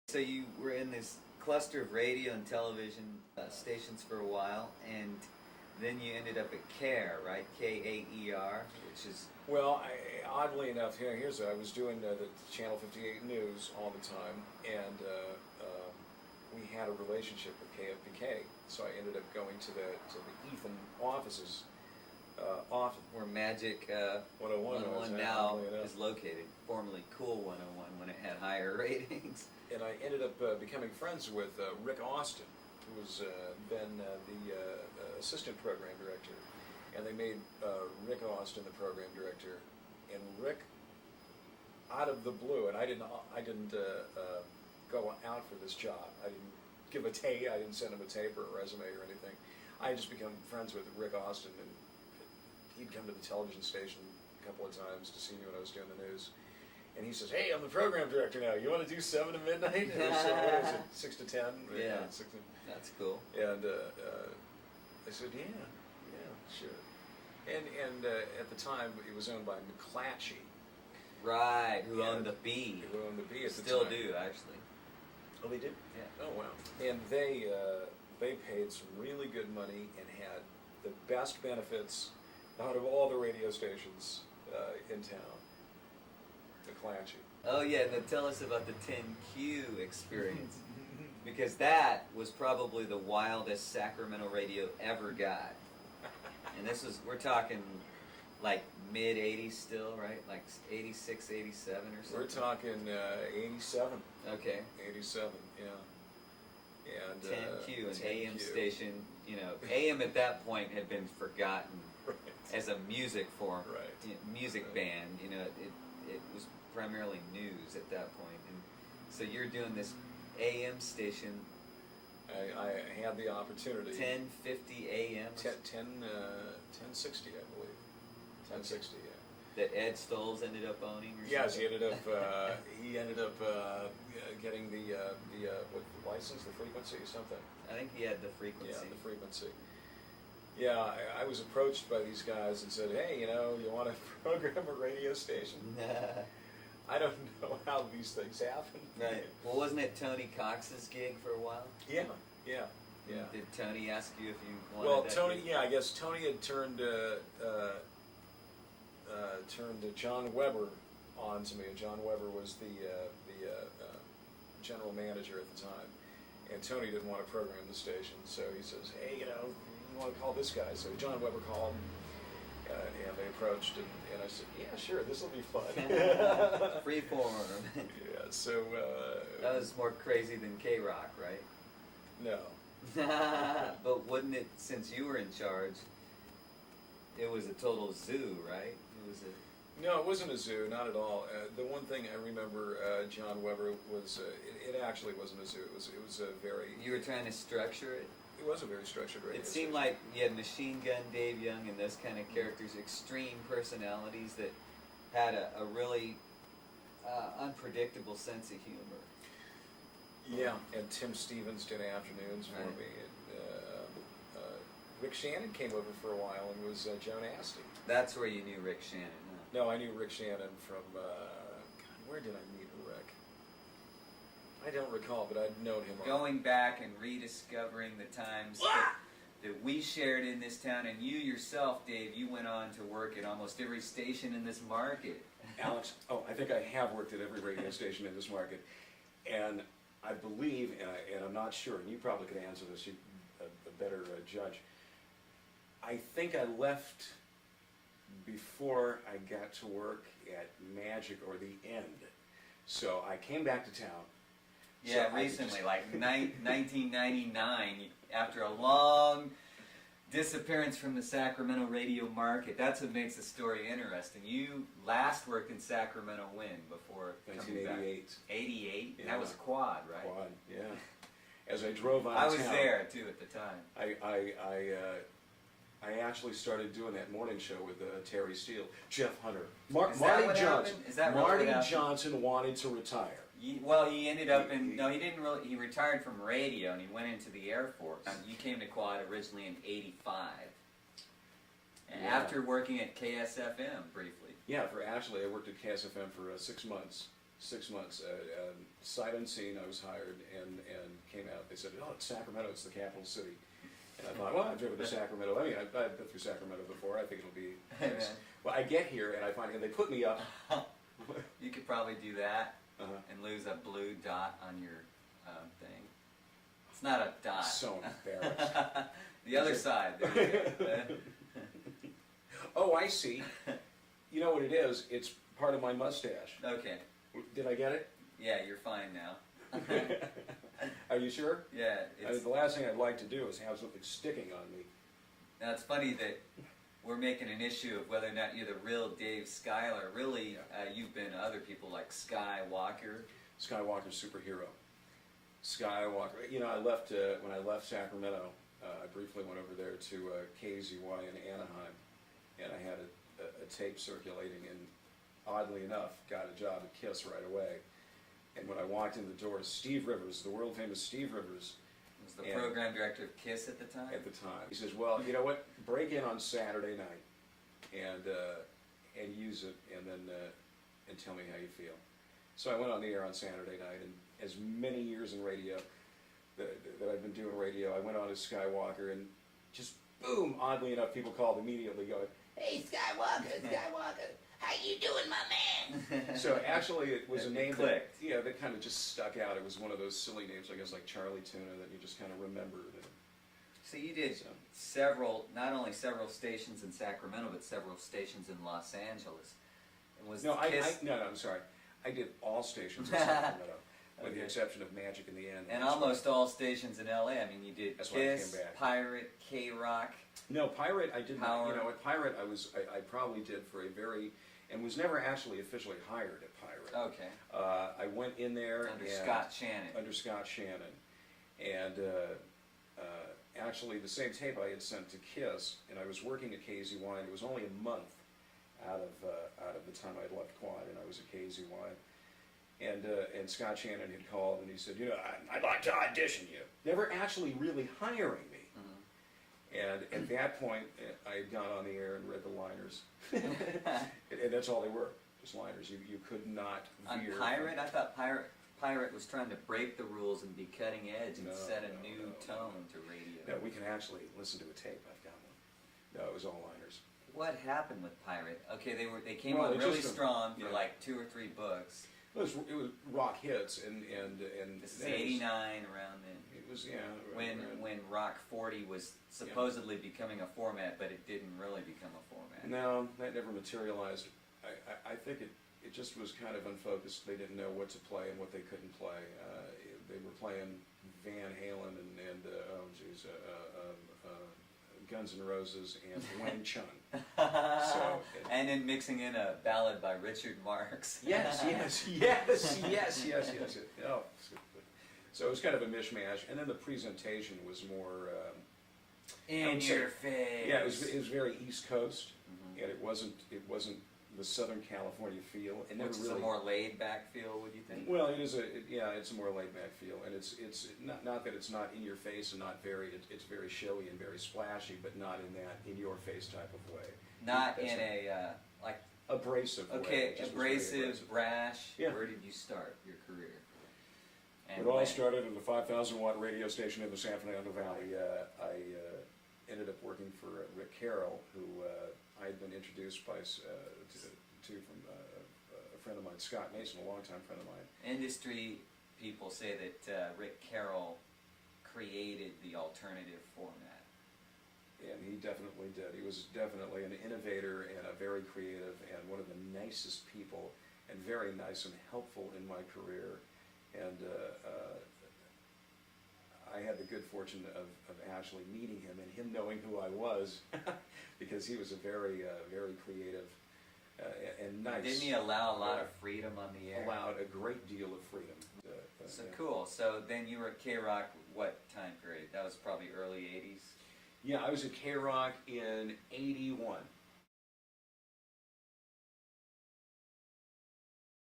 So you were in this cluster of radio and television stations for a while, and then you ended up at KAER, right? K-A-E-R, which is... Well, oddly enough, I was doing the Channel 58 news all the time, and we had a relationship with KFBK, so I ended up going to the Ethan offices, where Magic 101 now is located, formerly Cool 101 when it had higher ratings. And I ended up becoming friends with Rick Austin, who was then the assistant program director, and they made Rick Austin the program director. And Rick, out of the blue, and I didn't go out for this job. I didn't give a tape. I didn't send him a tape or a resume or anything. I just became friends with Rick Austin, and he'd come to the television station a couple of times to see me when I was doing the news. And he says, "Hey, I'm the program director now. You want to do 7 to midnight?" Or what is it, 6 to 10? Yeah, 6 to... That's cool. And I said, yeah, sure. And at the time, it was owned by McClatchy. Right, who owned the Bee. Who owned the Bee at the time. Still do, actually. Oh, they did? Yeah. Oh, wow. And they paid some really good money and had the best benefits out of all the radio stations in town. McClatchy. Oh yeah, now tell us about the 10Q experience. Because that was probably the wildest Sacramento radio ever got. And we're talking like mid-80s still, right? Like 86, 87 or something? We're talking 87. Okay. 87, yeah. And 10Q, an AM station, AM at that point had been forgotten as a music form, music band, it was primarily news at that point. And so you're doing this AM station. I had the opportunity. 1050 AM? 1060, I believe. 1060, yeah. That Ed Stolz ended up owning, or something? Yes, he ended up getting the license, the frequency, or something. I think he had the frequency. Yeah, the frequency. Yeah, I was approached by these guys and said, "Hey, you want to program a radio station?" I don't know how these things happen. Right. Well, wasn't it Tony Cox's gig for a while? Yeah. Did Tony ask you if you wanted Well, that Tony, gig? I guess Tony had turned John Weber on to me, and John Weber was the general manager at the time. And Tony didn't want to program the station, so he says, "Hey, you want to call this guy?" So John Weber called, and they approached, and I said, "Yeah, sure, this will be fun." Freeform. Yeah, so... that was more crazy than K-Rock, right? No. But wouldn't it, since you were in charge, it was a total zoo, right? No, it wasn't a zoo, not at all. The one thing I remember, John Weber, was it actually wasn't a zoo. It was a very... You were trying to structure it? It was a very structured radio It seemed like you had Machine Gun Dave Young and those kind of characters, extreme personalities that had a really unpredictable sense of humor. Yeah, and Tim Stevens did afternoons for me. And, Rick Shannon came over for a while and was Joan Asti. That's where you knew Rick Shannon, huh? No, I knew Rick Shannon from, God, where did I meet Rick? I don't recall, but I'd known him. Going back and rediscovering the times that we shared in this town, and you yourself, Dave, you went on to work at almost every station in this market. Alex, I think I have worked at every radio station in this market, and I believe, and I'm not sure, and you probably could answer this, you're a better judge. I think I left before I got to work at Magic or the End. So I came back to town. Yeah, so recently, like 1999, after a long disappearance from the Sacramento radio market. That's what makes the story interesting. You last worked in Sacramento when, before coming back? 1988. 88? Yeah. That was Quad, right? Quad, yeah. As I drove on I was there, too, at the time. I actually started doing that morning show with Terry Steele, Jeff Hunter, Marty Johnson. Is that Marty really Johnson wanted to retire. He ended up in, no, he didn't really, he retired from radio and he went into the Air Force. You came to Quad originally in '85. And after working at KSFM briefly. Yeah, I worked at KSFM for 6 months. 6 months. Sight unseen, I was hired and came out. They said, oh, it's Sacramento, it's the capital city. And I thought, well, I've driven to Sacramento. I mean, I've been through Sacramento before. I think it'll be nice. Well, I get here and I find, and they put me up. You could probably do that Uh-huh. and lose a blue dot on your thing. It's not a dot. So embarrassed. The other side. There you go. Oh, I see. You know what it is? It's part of my mustache. Okay. Did I get it? Yeah, you're fine now. Are you sure? Yeah. I mean, the last thing I'd like to do is have something sticking on me. Now it's funny that we're making an issue of whether or not you're the real Dave Skyler. Really, you've been other people like Skywalker. Skywalker's superhero. Skywalker. You know, I left when I left Sacramento. I briefly went over there to KZY in Anaheim, and I had a tape circulating, and oddly enough, got a job at KISS right away. And when I walked in the door, Steve Rivers, the world famous Steve Rivers, Was the program director of KISS at the time? at the time, he says, "Well, you know what? Break in on Saturday night, and use it, and then and tell me how you feel." So I went on the air on Saturday night, and as many years in radio that I've been doing radio, I went on as Skywalker, and just boom! Oddly enough, people called immediately, going, "Hey, Skywalker, Skywalker, how you doing, my man?" So actually, it was a name that, yeah, that kind of just stuck out. It was one of those silly names, I guess, like Charlie Tuna, that you just kind of remembered. So you did several, not only several stations in Sacramento, but several stations in Los Angeles. And was No, KISS, no, I'm sorry. I did all stations in Sacramento, with the Okay. exception of Magic in the End. and almost all stations in LA. I mean, you did That's why I KISS, came back. Pirate, K-Rock. No, Pirate, I didn't. Power. You know, at Pirate, I probably did for a very, and was never actually officially hired at Pirate. Okay. I went in there Under and, Scott Shannon. under Scott Shannon, and actually the same tape I had sent to KISS, and I was working at KZY, and it was only a month out of the time I had left Quad, and I was at KZY. And Scott Shannon had called, and he said, you know, I'd like to audition you. Never actually really hiring me. And at that point, I had gone on the air and read the liners. And that's all they were, just liners. You could not On veer. Pirate, I thought Pirate was trying to break the rules and be cutting edge and set a new tone to radio. No, we can actually listen to a tape. I've got one. No, it was all liners. What happened with Pirate? Okay, they came Well, on it's really just a- strong for yeah. like 2 or 3 books. It was rock hits, and This is '89, around then. It was, yeah. When Rock 40 was supposedly becoming a format, but it didn't really become a format. No, that never materialized. I think it just was kind of unfocused. They didn't know what to play and what they couldn't play. They were playing Van Halen and Guns N' Roses and Wang Chung. And then mixing in a ballad by Richard Marx. Yes. Oh, so it was kind of a mishmash, and then the presentation was more In your face. Yeah, it was very East Coast, and it wasn't the Southern California feel. It never Which is really. a more laid back feel, would you think? Well, it's a more laid back feel, and it's not that it's not in your face and not very. It's very showy and very splashy, but not in that in your face type of way. Not That's in a like. Abrasive way. Okay, It just was very abrasive, brash. Yeah. Where did you start your career? It all started at a 5,000-watt radio station in the San Fernando Valley. I ended up working for Rick Carroll, who I had been introduced by to from a friend of mine, Scott Mason, a longtime friend of mine. Industry people say that Rick Carroll created the alternative format. And he definitely did. He was definitely an innovator and a very creative and one of the nicest people, and very nice and helpful in my career. And I had the good fortune of actually meeting him and him knowing who I was, because he was a very creative and nice. Didn't he allow a lot of freedom on the air? Allowed a great deal of freedom. So Yeah. cool. So then you were at K-Rock what time period? That was probably early 80s? Yeah, I was at K-Rock in '81.